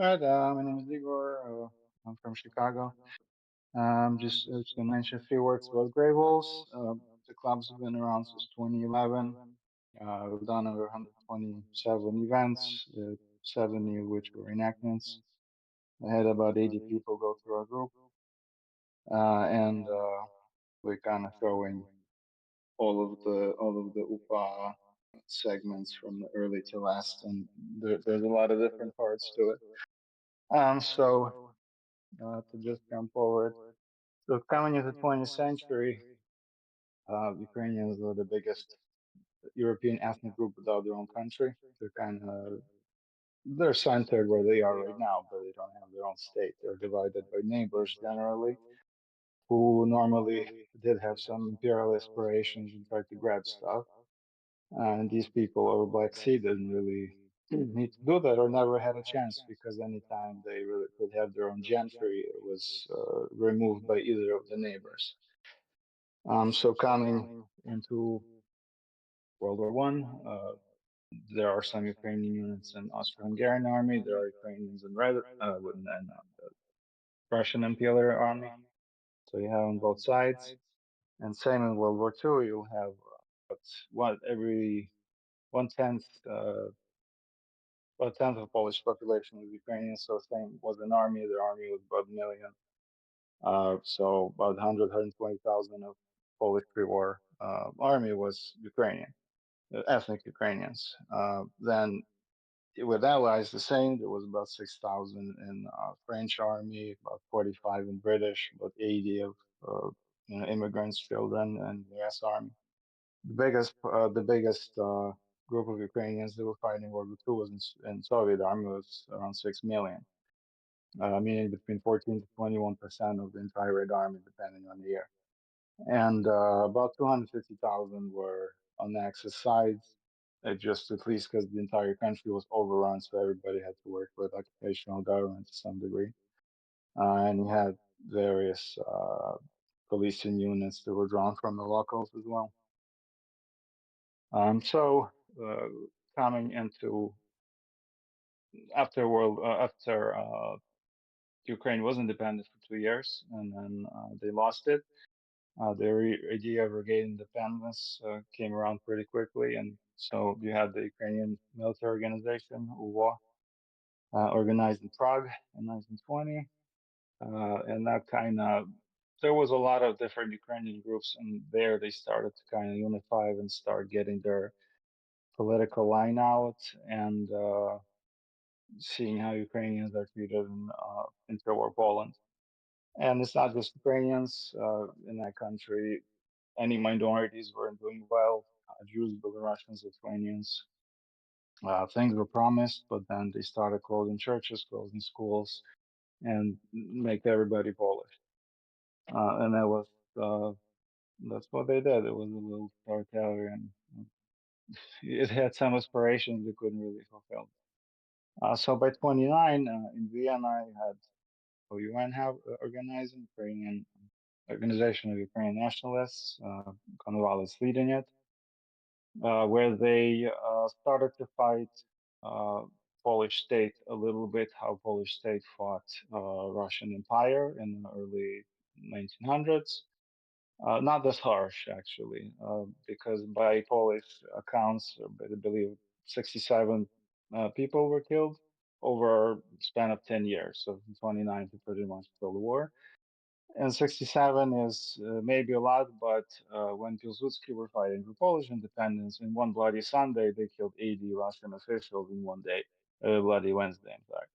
Right, my name is Igor. I'm from Chicago. Just to mention a few words about Grey Wolves. The club's been around since 2011. We've done over 127 events, 70 of which were enactments. I had about 80 people go through our group, and we're kind of throwing all of the UPA segments from the early to last, and there's a lot of different parts to it. So to just jump forward. So coming into the 20th century, Ukrainians were the biggest European ethnic group without their own country. They're centered where they are right now, but they don't have their own state. They're divided by neighbors generally, who normally did have some imperial aspirations and tried to grab stuff. And these people over Black Sea didn't really need to do that or never had a chance because anytime they really could have their own gentry, it was removed by either of the neighbors. So coming into World War I, there are some Ukrainian units in Austro-Hungarian army. There are Ukrainians in Russian Imperial Army. So you have on both sides. And same in World War II, you'll have what every one tenth about a tenth of the Polish population was Ukrainian. So same was an army. Their army was about a million. So about 100, 120,000 of Polish pre-war army was Ukrainian, ethnic Ukrainians. Then with allies, the same. There was about 6,000 in French army, about 45 in British, about 80 of immigrants, children, and U.S. army. The biggest group of Ukrainians that were fighting in World War II was in Soviet army was around 6 million, meaning between 14 to 21% of the entire Red Army, depending on the year. And about 250,000 were on the Axis sides, just at least because the entire country was overrun, so everybody had to work with occupational government to some degree. And you had various policing units that were drawn from the locals as well. So coming into after Ukraine was independent for 2 years, and then they lost it. Their idea of regaining independence came around pretty quickly, and so you had the Ukrainian military organization, UWA, organized in Prague in 1920, and that kind of there was a lot of different Ukrainian groups, and there they started to kind of unify and start getting their political line out and seeing how Ukrainians are treated in interwar Poland. And it's not just Ukrainians in that country. Any minorities weren't doing well. Jews, Belarusians, Lithuanians. Things were promised, but then they started closing churches, closing schools, and make everybody Polish. And uh, that's what they did. It was a little authoritarian. It had some aspirations they couldn't really fulfill. So by 29, in Vienna, I had OUN have organizing Ukrainian Organization of Ukrainian Nationalists. Konoval is leading it, where they started to fight uh, Polish state a little bit, how Polish state fought Russian Empire in the early 1900s. Not as harsh, actually, because by Polish accounts, I believe 67 people were killed over a span of 10 years, so from 29 to pretty much till the war. And 67 is maybe a lot, but when Pilsudski were fighting for Polish independence, in one bloody Sunday, they killed 80 Russian officials in one day, Bloody Wednesday, in fact.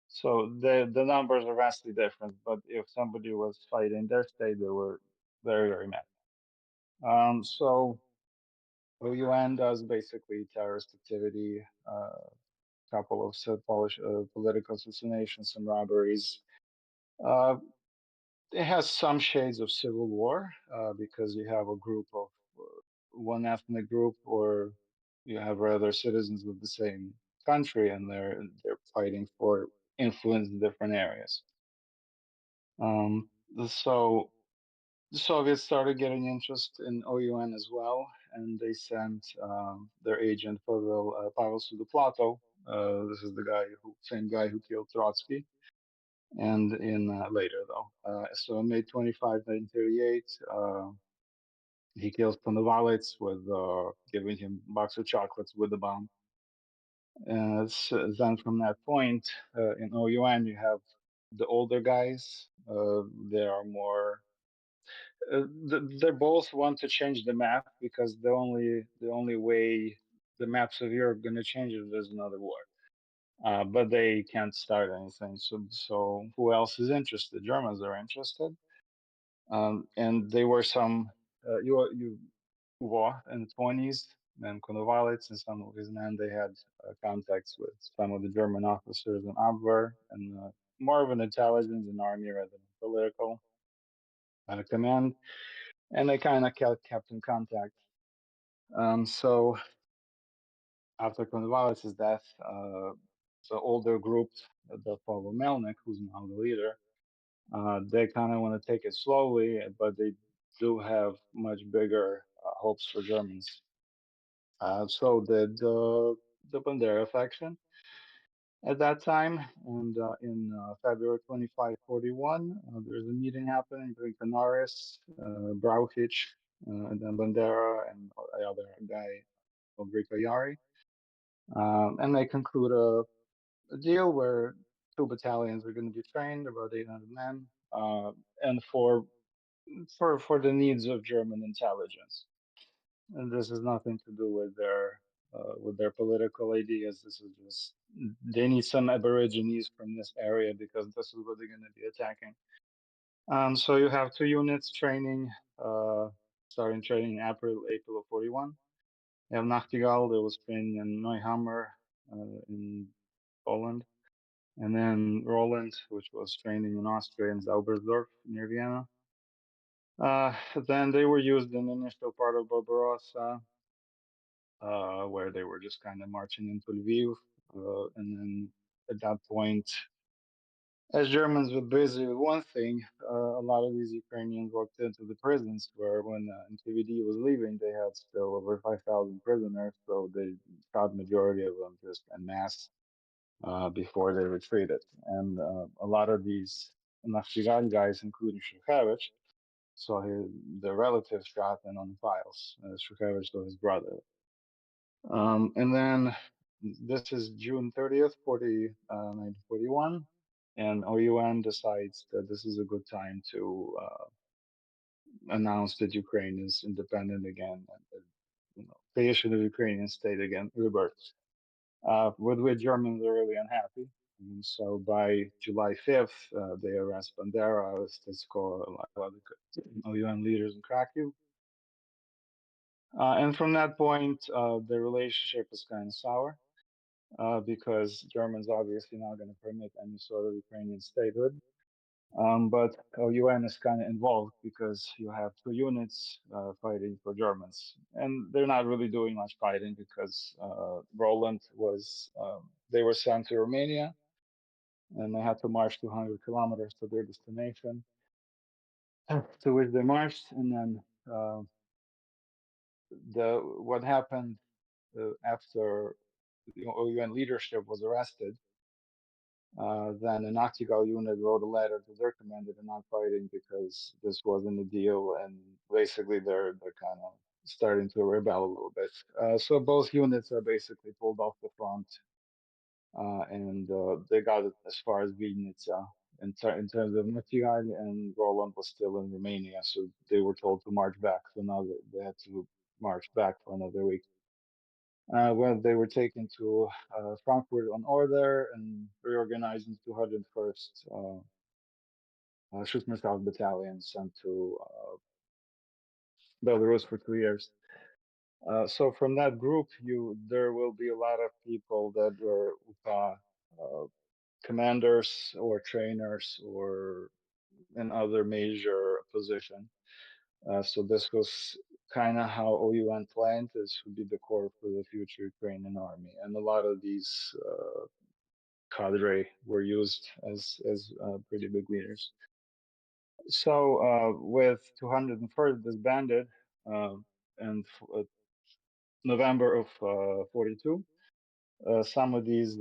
So the numbers are vastly different, but if somebody was fighting their state, they were very, very mad. So OUN does basically terrorist activity, couple of Polish political assassinations and robberies. Uh, it has some shades of civil war because you have a group of one ethnic group, or you have rather citizens of the same country, and they're fighting for influence in different areas. Um, so the Soviets started getting interest in OUN as well, and they sent their agent Pavel Sudoplato This is the same guy who killed Trotsky, and in later though. So on May 25, 1938, he kills Konovalets with giving him a box of chocolates with the bomb. Then from that point, in OUN, you have the older guys. They are more. They both want to change the map because the only way the maps of Europe going to change if there's another war. But they can't start anything. So who else is interested? Germans are interested, and they were some you war in the 20s. And Konovalets and some of his men, they had contacts with some of the German officers in Abwehr and more of an intelligence and army rather than political command. And they kind of kept in contact. So after Konovalets' death, the older group that follow Melnik, who's now the leader, they kind of want to take it slowly, but they do have much bigger hopes for Germans. So did the Bandera faction at that time. And in February 25, 41, there's a meeting happening between Canaris, Brauchitsch, and then Bandera and the other guy, Ulrika Yari. And they conclude a deal where 2 battalions are going to be trained, about 800 men, and for the needs of German intelligence. And this has nothing to do with their political ideas. This is just they need some Aborigines from this area because this is what they're going to be attacking. So you have 2 units training, uh, starting training in April of 41. You have Nachtigall that was training in Neuhammer in Poland, and then Roland, which was training in Austria in Zaubersdorf near Vienna. Then they were used in the initial part of Barbarossa, where they were just kind of marching into Lviv. And then at that point, as Germans were busy with one thing, a lot of these Ukrainians walked into the prisons where when NKVD was leaving, they had still over 5,000 prisoners. So they shot majority of them just en masse before they retreated. And a lot of these Nakhchivan guys, including Shukhevich, so the relatives shot in on the files. Shukhevich was his brother. And then this is June 30th, 1941, and OUN decides that this is a good time to announce that Ukraine is independent again, and creation of Ukrainian state again, rebirth, with which Germans are really unhappy. And so by July 5th, they arrest Bandera, Stitsko, a lot of other OUN leaders in Krakow. And from that point, the relationship is kind of sour. Because Germans obviously not going to permit any sort of Ukrainian statehood. But UN is kind of involved because you have 2 units fighting for Germans, and they're not really doing much fighting because Roland they were sent to Romania, and they had to march 200 kilometers to their destination, to which they marched, and then what happened after the UN leadership was arrested. Then an Nachtigall unit wrote a letter to their commander to not fighting because this wasn't a deal, and basically they're kind of starting to rebel a little bit. So both units are basically pulled off the front, and they got it as far as Vinica. In terms of Nachtigall, and Roland was still in Romania, so they were told to march back. So now they had to march back for another week. Well, they were taken to Frankfurt on Oder and reorganized into 201st Schutzmannschaft Battalion, sent to Belarus for 2 years. So from that group, there will be a lot of people that were UPA commanders or trainers or in other major position. So this was kind of how OUN planned. This would be the core for the future Ukrainian army, and a lot of these cadre were used as pretty big leaders. So with 201st disbanded in November of 42, Some of these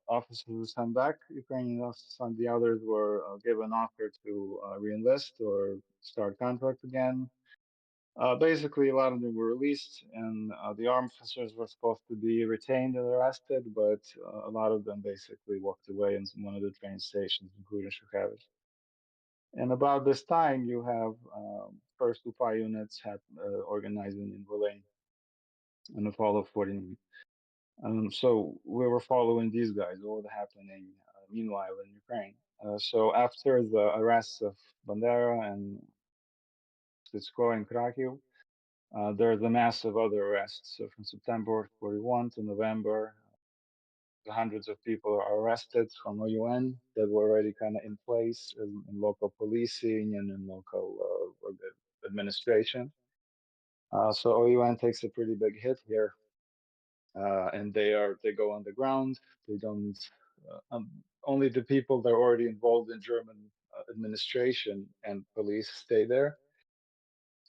officers were sent back, Ukrainian officers, and the others were given offer to reenlist or start contract again. Basically, a lot of them were released, and the armed officers were supposed to be retained and arrested, but a lot of them basically walked away in one of the train stations, including Shukavich. And about this time, you have first UPA units had organizing in Berlin in the fall of 49. So we were following these guys, what was happening meanwhile in Ukraine. So after the arrests of Bandera and Stitsko and Krakiv, there's a massive other arrests. So from September 41 to November, hundreds of people are arrested from OUN that were already kind of in place in local policing and in local administration. So OUN takes a pretty big hit here, and they go underground. They don't only the people that are already involved in German administration and police stay there.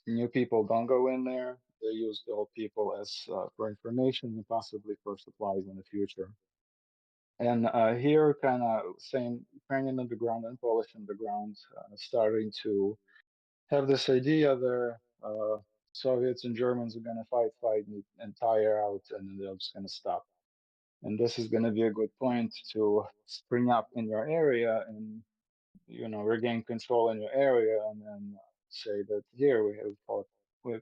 New people don't go in there. They use the old people as for information and possibly for supplies in the future. And here, kind of same Ukrainian underground and Polish underground, starting to have this idea that Soviets and Germans are going to fight, and tire out, and then they're just going to stop. And this is going to be a good point to spring up in your area and regain control in your area, and then say that here we have fought, we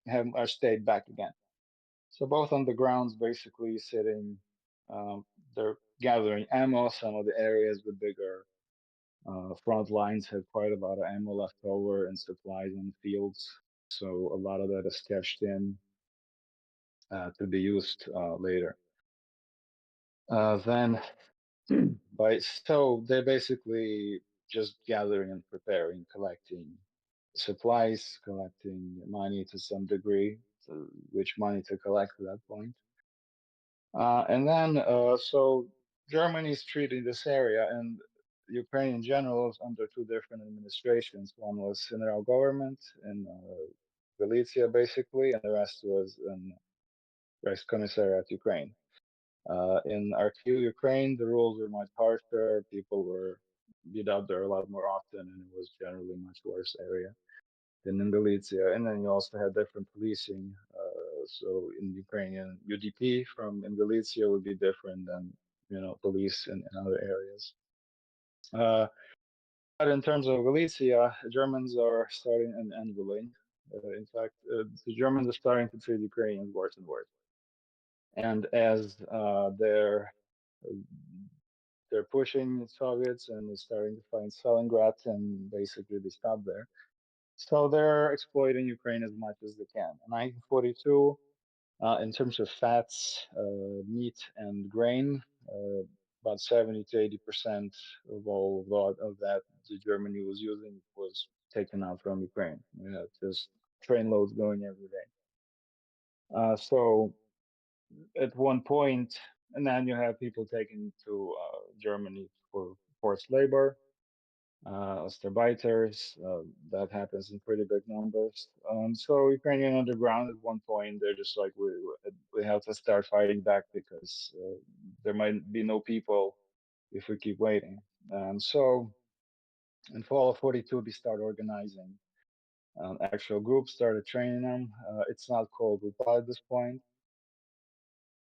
have our state back again. So both on the grounds, basically sitting, they're gathering ammo. Some of the areas with bigger front lines have quite a lot of ammo left over and supplies in the fields. So a lot of that is cashed in to be used later. Then by so they're basically just gathering and preparing, collecting supplies, collecting money to some degree, which money to collect at that point. And then, so Germany is treating this area, and Ukrainian generals under two different administrations. One was general government in Galicia, basically, and the rest was in Reichskommissariat Ukraine. In RQ Ukraine, the rules were much harsher. People were beat up there a lot more often, and it was generally much worse area than in Galicia. And then you also had different policing. So in Ukrainian, UDP from in Galicia would be different than police in other areas. Uh, but in terms of Galicia, Germans are starting and Volyn. In fact, the Germans are starting to treat Ukrainians worse and worse. And as they're pushing Soviets and they're starting to find Stalingrad, and basically they stop there. So they're exploiting Ukraine as much as they can. In 1942, in terms of fats, meat, and grain, about 70 to 80% of all of that the Germany was using was taken out from Ukraine. Just train loads going every day. So at one point, and then you have people taken to Germany for forced labor, Osterbiters. That happens in pretty big numbers. So Ukrainian underground at one point, they're just like, we have to start fighting back because there might be no people if we keep waiting. So in fall of 42, they start organizing actual groups, started training them. It's not called UPA at this point.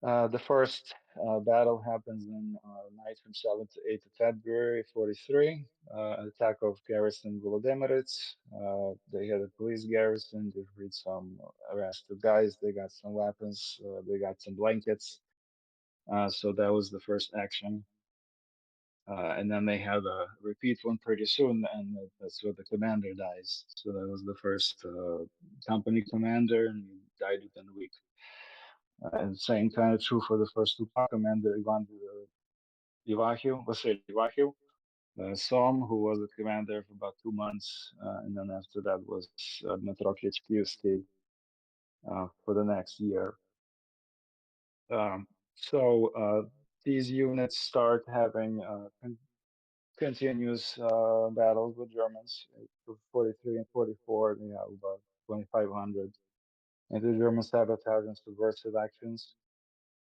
The first battle happens in night from 7th to 8th of February 43. Attack of garrison Volodymyrets. They had a police garrison. They freed some arrested guys. They got some weapons. They got some blankets. So that was the first action. And then they had a repeat one pretty soon, and that's where the commander dies. So that was the first company commander, and he died within a week. And same kind of true for the first two commander, Ivan Vasily Ivahiv, Som, who was the commander for about 2 months, and then after that was Dmitro Krechkivsky for the next year. So these units start having continuous battles with Germans. For 43 and 44, they have about 2,500 anti-German sabotage and subversive actions.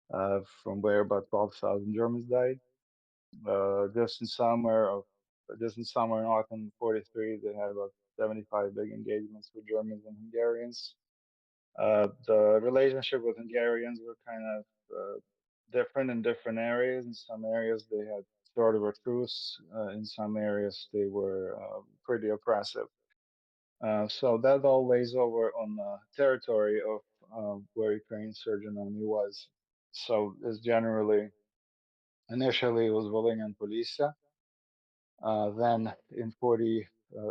from where about 12,000 Germans died. Just in summer and autumn 43, they had about 75 big engagements with Germans and Hungarians. The relationship with Hungarians were kind of different in different areas. In some areas, they had sort of a truce. In some areas, they were pretty oppressive. So that all lays over on the territory of where Ukraine's Surgeon Army was. So it's generally, initially, it was Volhynia and Polisa. Then in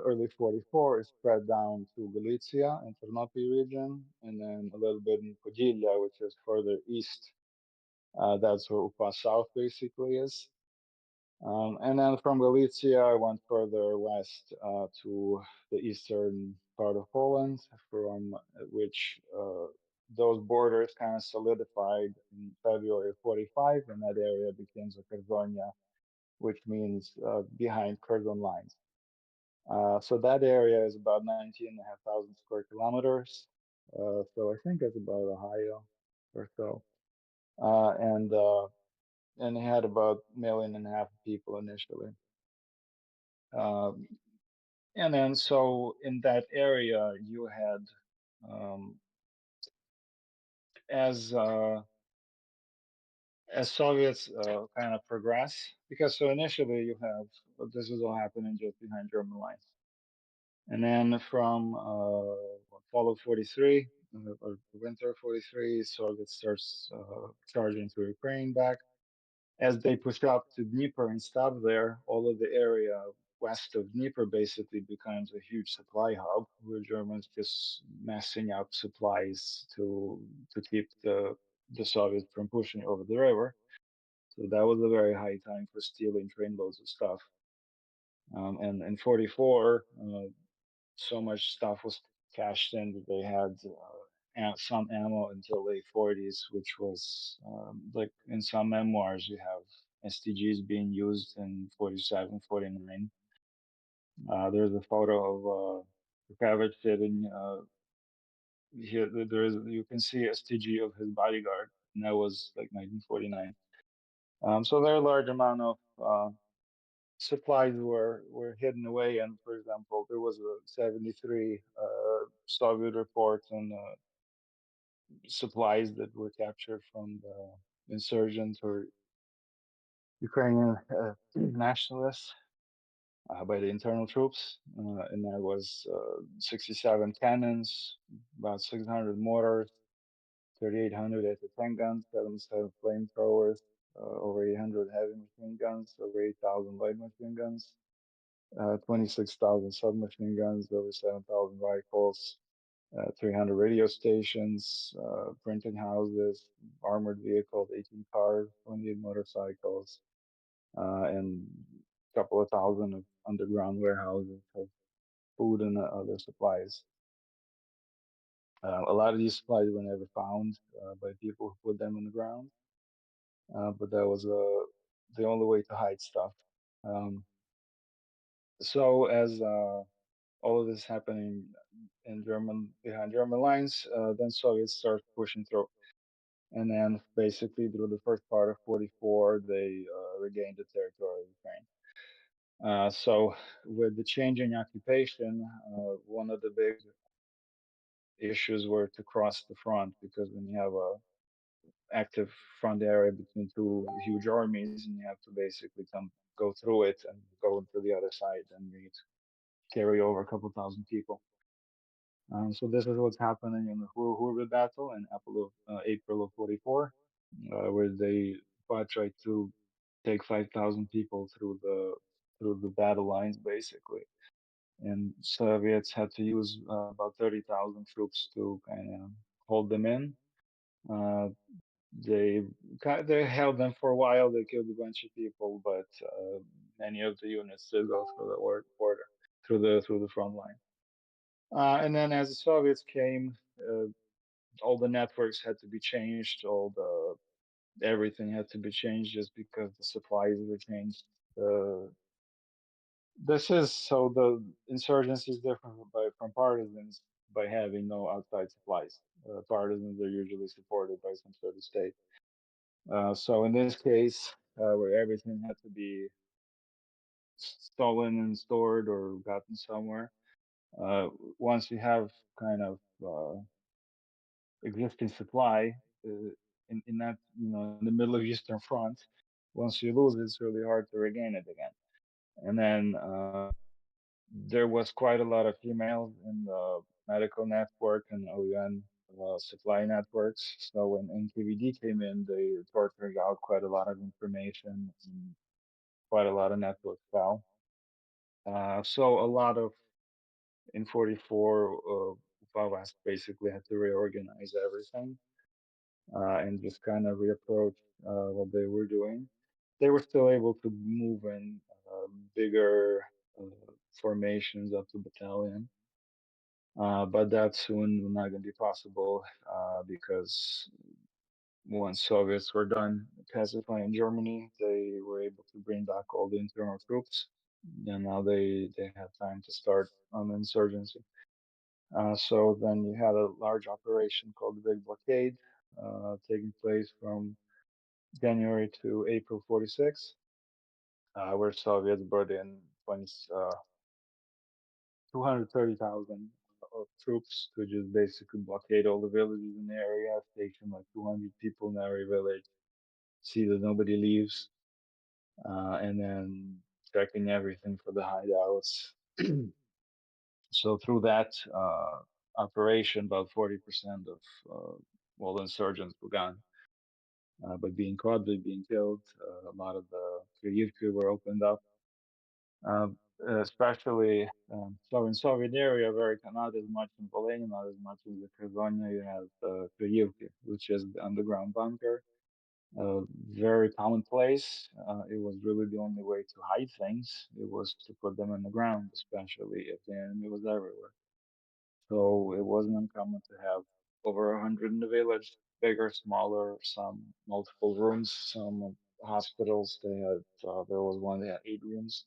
early 44, it spread down to Galicia and Ternopil region, and then a little bit in Podillia, which is further east. That's where UPA South basically is. And then from Galicia, I went further west to the eastern part of Poland, from which those borders kind of solidified in February of 45, and that area became Zakarzonia, which means behind Curzon lines. So that area is about 19,500 square kilometers. So I think it's about Ohio or so. And it had about 1.5 million people initially. Um, and then so in that area you had um, as uh, as Soviets kind of progress, because so initially you have this is all happening just behind German lines. And then from fall of 43, or winter of 43, Soviet starts charging to Ukraine back. As they push up to Dnieper and stop there, all of the area west of Dnieper basically becomes a huge supply hub where Germans just messing up supplies to keep the Soviets from pushing over the river. So that was a very high time for stealing trainloads of stuff. And in 44, so much stuff was cashed in that they had some ammo until late 40s, which was like in some memoirs, you have STGs being used in 47, 49. There's a photo of Kravitz sitting here. There is, you can see STG of his bodyguard, and that was like 1949. So there are a large amount of supplies were hidden away. And for example, there was a 73 Soviet report on supplies that were captured from the insurgents or Ukrainian nationalists by the internal troops. And that was 67 cannons, about 600 mortars, 3,800 anti-tank guns, 77 flamethrowers, over 800 heavy machine guns, over 8,000 light machine guns, 26,000 submachine guns, over 7,000 rifles, 300 radio stations, printing houses, armored vehicles, 18 cars, 28 motorcycles, and a couple of thousand of underground warehouses of food and other supplies. A lot of these supplies were never found by people who put them in the ground, but that was the only way to hide stuff. Um, so as all of this happening in German behind German lines, then Soviets start pushing through. And then basically through the first part of 44, they regained the territory of Ukraine. So with the changing occupation, one of the big issues were to cross the front, because when you have a active front area between two huge armies, and you have to basically go through it and go into the other side, and you need to carry over a couple thousand people. So this is what's happening in the Hurva battle in April of 44, where they tried to take 5,000 people through the battle lines basically, and Soviets had to use about 30,000 troops to kind of hold them in. Uh, they they held them for a while. They killed a bunch of people, but many of the units did go through the border, through the front line. And then as the Soviets came, all the networks had to be changed. All the everything had to be changed just because the supplies were changed. This is so the insurgency is different from partisans by having no outside supplies. Partisans are usually supported by some sort of state. So in this case, where everything had to be stolen and stored or gotten somewhere, uh, once you have kind of existing supply in that, in the middle of Eastern Front, once you lose it, it's really hard to regain it again. And then there was quite a lot of emails in the medical network and OUN supply networks. So when NKVD came in, they tortured out quite a lot of information and quite a lot of network fell. So a lot of in 44, West basically had to reorganize everything and just kind of reapproach what they were doing. They were still able to move in bigger formations up to battalion, but that soon not going to be possible because once Soviets were done pacifying Germany, they were able to bring back all the internal troops, and now they have time to start on the insurgency. So then you had a large operation called the Big Blockade, taking place from January to April 46, where Soviets brought in 20, 230,000 of troops to just basically blockade all the villages in the area, station like 200 people in every village, see that nobody leaves, and then checking everything for the hideouts. So through that operation, about 40% of all the insurgents were gone. By being caught, by being killed, a lot of the Kryivki were opened up. Uh, Especially so in Soviet area, very not as much in Volhynia, not as much in the Khersonia, you have the Kryivki, which is the underground bunker. Very commonplace. It was really the only way to hide things. It was to put them in the ground, especially if the enemy was everywhere. So it wasn't uncommon to have over 100 in the village, bigger, smaller, some multiple rooms, some hospitals. They had there was one that had 8 rooms.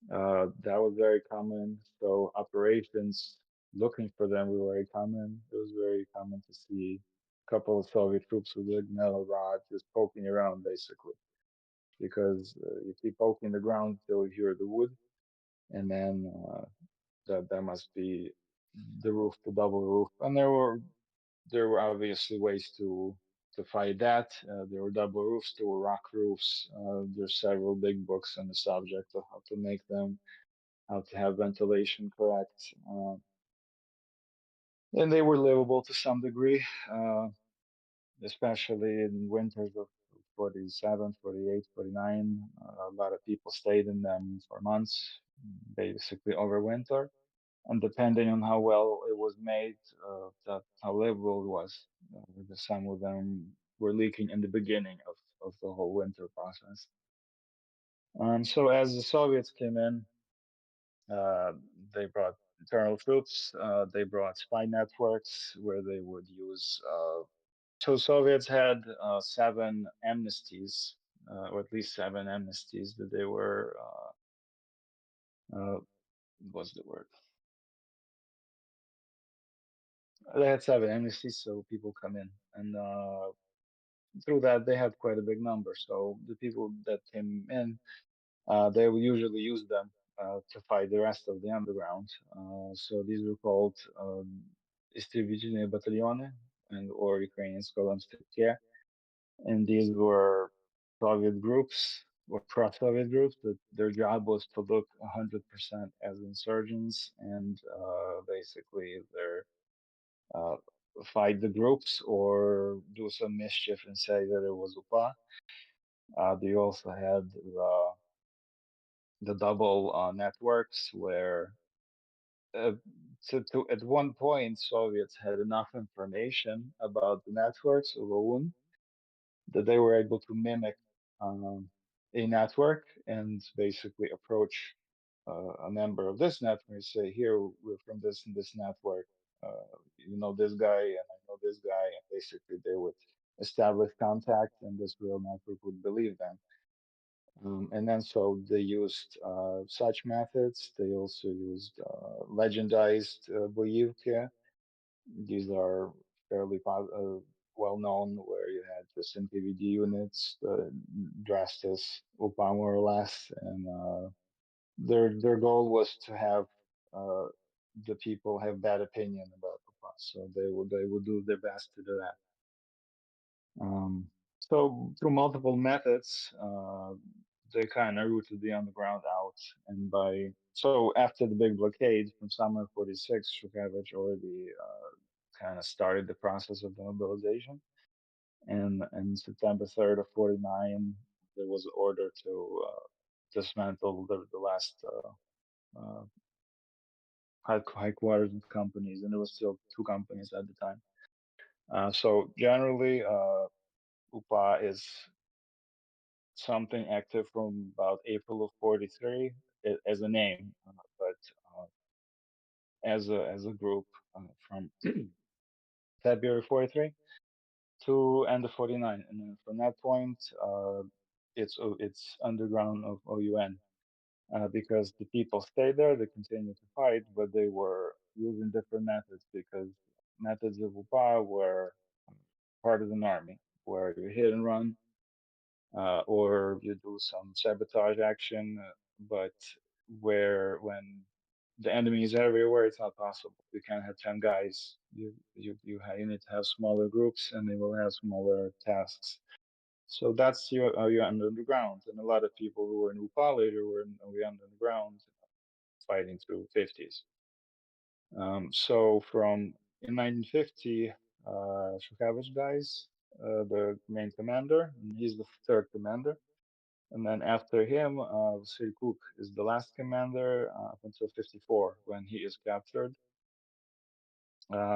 That was very common. So operations looking for them were very common. It was very common to see a couple of Soviet troops with a metal rod just poking around, basically, because you keep poking the ground till you hear the wood, and then that must be the roof, the double roof. And there were obviously ways to fight that. There were double roofs, there were rock roofs. There's several big books on the subject of how to make them, how to have ventilation correct. And they were livable to some degree, especially in winters of 47, 48, 49. A lot of people stayed in them for months, basically over winter. And depending on how well it was made, that how livable it was. Some of them were leaking in the beginning of the whole winter process. So as the Soviets came in, uh, they brought internal troops. They brought spy networks where they would use. So Soviets had 7 amnesties, or at least 7 amnesties that they were. What's the word? They had 7 amnesties, so people come in, and through that they had quite a big number. So the people that came in, they will usually use them to fight the rest of the underground. So these were called истребительные battaliony, and or Ukrainians call them stepke. And these were Soviet groups or pro-Soviet groups that their job was to look 100% as insurgents and basically their uh, fight the groups or do some mischief and say that it was UPA. They also had the double networks where at one point Soviets had enough information about the networks of OUN that they were able to mimic um, a network and basically approach a member of this network and say, here, we're from this and this network. You know this guy, and I know this guy. And basically, they would establish contact, and this real network would believe them. And then so they used such methods. They also used legendized boyivka. These are fairly well known, where you had just NKVD units, the Drastis, UPA more or less, and their goal was to have uh, the people have bad opinion about UPA, so they would do their best to do that. So through multiple methods, they kind of rooted the underground out, and by so after the big blockade from summer '46, Shukavich already kind of started the process of the mobilization, and September 3rd of '49, there was an order to dismantle the last high quarters of companies, and there was still two companies at the time. So generally, UPA is something active from about April of '43 as a name, but as a group from February '43 to end of '49, and then from that point, it's underground of OUN. Because the people stayed there, they continued to fight, but they were using different methods because methods of UPA were part of an army, where you hit and run, or you do some sabotage action, but where when the enemy is everywhere, it's not possible. You can't have 10 guys. You need to have smaller groups, and they will have smaller tasks. So that's your underground, and a lot of people who were in UPA later were in the underground fighting through '50s. So from in 1950, Shukavich dies, the main commander, and he's the third commander. And then after him, Vasily Kuk is the last commander up until '54 when he is captured.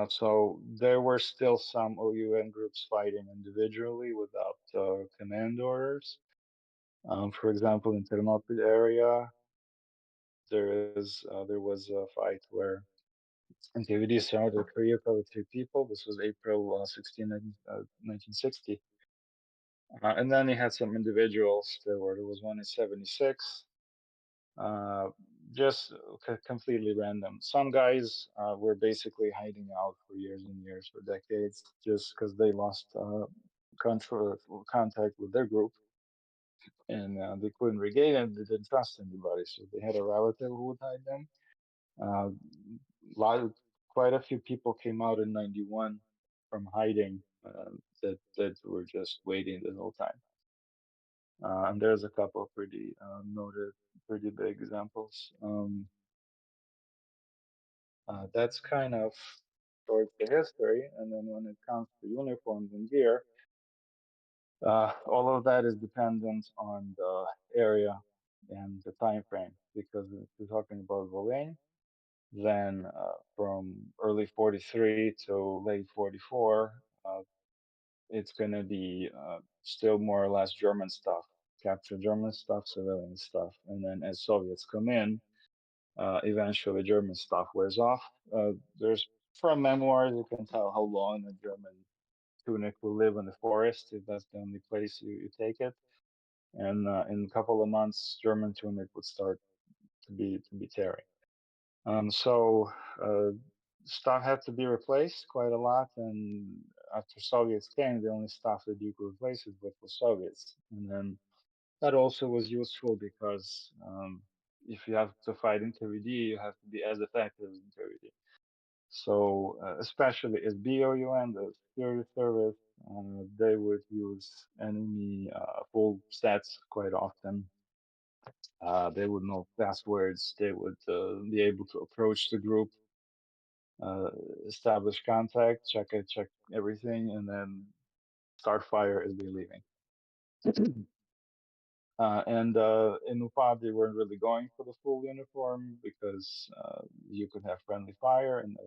So there were still some OUN groups fighting individually without command orders. For example, in Ternopil area, there was a fight where NKVD surrounded Kryuka with three people. This was April 16, 1960. And then he had some individuals. There was one in '76. Uh, just completely random. Some guys were basically hiding out for years and years, for decades, just because they lost control, contact with their group, and they couldn't regain it. They didn't trust anybody, so they had a relative who would hide them. Uh, lot of, Quite a few people came out in '91 from hiding that were just waiting the whole time. And there's a couple of pretty noted, pretty big examples. That's kind of towards the history, and then when it comes to uniforms and gear, all of that is dependent on the area and the time frame. Because if we're talking about Volane, then from early '43 to late '44, it's going to be still more or less German stuff, capture German stuff, civilian stuff. And then as Soviets come in, eventually German stuff wears off. There's From memoirs, you can tell how long a German tunic will live in the forest if that's the only place you take it. And in a couple of months, German tunic would start to be tearing. So stuff had to be replaced quite a lot, and after Soviets came, the only stuff that you could replace it with was Soviets, and then that also was useful because if you have to fight in KVD, you have to be as effective as in KVD. So especially as BOUN, the security service, they would use enemy full sets quite often. They would know passwords. They would be able to approach the group, uh, establish contact, check everything, and then start fire as they're leaving. And in UPA, they weren't really going for the full uniform because you could have friendly fire, and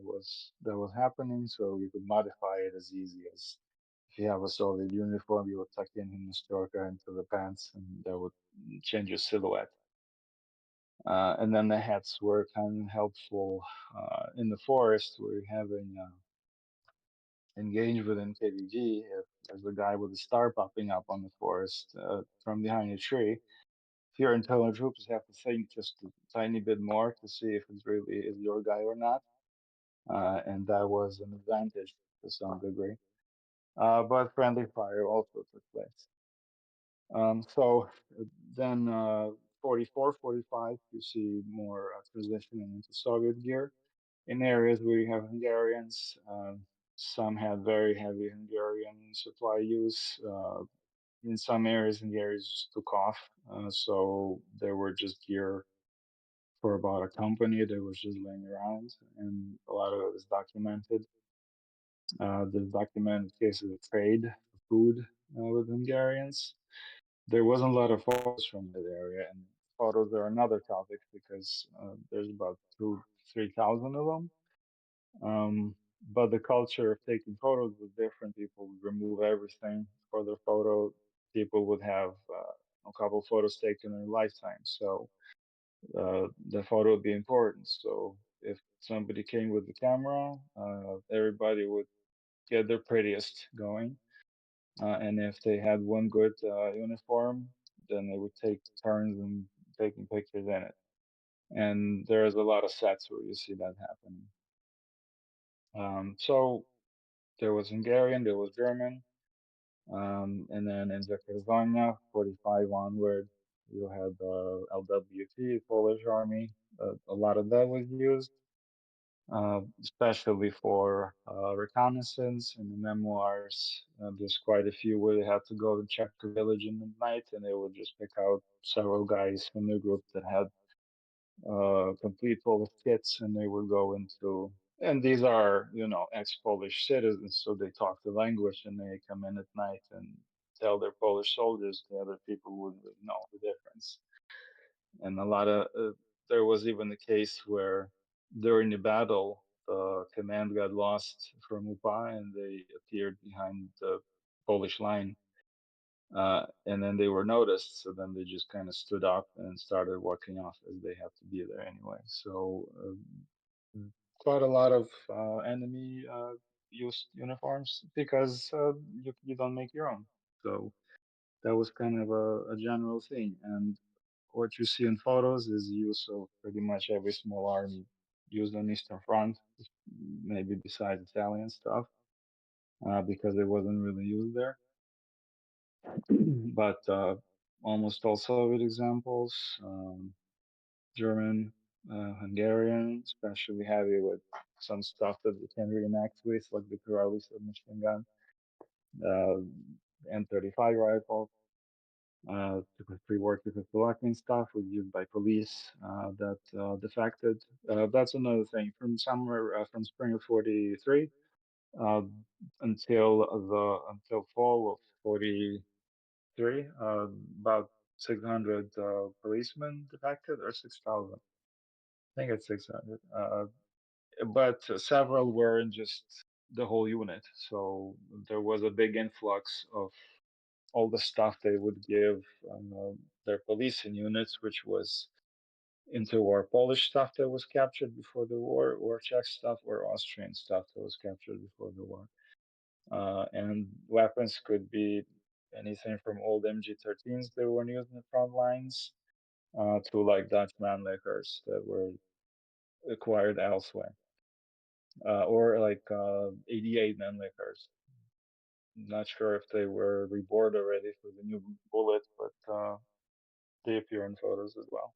that was happening. So you could modify it as easy as if you have a solid uniform, you would tuck in Historka into the pants, and that would change your silhouette. And then the hats were kind of helpful in the forest where you're having engage with NKVD. If there's a guy with a star popping up on the forest from behind a tree, if your internal troops have to think just a tiny bit more to see if it really is your guy or not. And that was an advantage to some degree. but friendly fire also took place. So then 44, 45, you see more transitioning into Soviet gear in areas where you have Hungarians. Some had very heavy Hungarian supply use. In some areas, Hungarians just took off. So there were just gear for about a company that was just laying around, and a lot of it is documented. There's documented cases of trade for food with Hungarians. There wasn't a lot of photos from that area, and photos are another topic because there's about 3,000 of them. But the culture of taking photos was different. People would remove everything for their photo. People would have a couple photos taken in a lifetime, so the photo would be important. So if somebody came with the camera, everybody would get their prettiest going. And if they had one good uniform, then they would take turns in taking pictures in it. And there's a lot of sets where you see that happening. So there was Hungarian, there was German, and then in Czechoslovakia, 45 onward, you had the LWT, Polish Army. A lot of that was used, especially for reconnaissance. In the memoirs, there's quite a few where they had to go and check a village in the night, and they would just pick out several guys from the group that had complete Polish kits, and they would go into. And these are, ex-Polish citizens, so they talk the language, and they come in at night and tell their Polish soldiers the other people wouldn't really know the difference. And there was even a case where during the battle, the command got lost from UPA, and they appeared behind the Polish line, and then they were noticed, so then they just kind of stood up and started walking off as they had to be there anyway. So quite a lot of enemy used uniforms because you don't make your own. So that was kind of a general thing. And what you see in photos is use of pretty much every small army used on Eastern Front, maybe besides Italian stuff, because it wasn't really used there. But almost all Soviet examples, German, Hungarian, especially heavy with some stuff that we can reenact with, like the Kurali submachine gun, uh, M35 rifle. Pre-war Czechoslovakian stuff was used by police that defected. That's another thing. From somewhere from spring of '43 uh, until fall of '43, about 600 policemen defected, or 6,000. I think it's 600. But several were in just the whole unit. So there was a big influx of all the stuff they would give their policing units, which was interwar Polish stuff that was captured before the war, or Czech stuff, or Austrian stuff that was captured before the war. And weapons could be anything from old MG13s that were used in the front lines to like Dutch Mannlichers that were acquired elsewhere, or like 88 Mannlichers. Not sure if they were rebored already for the new bullet, but they appear in photos as well.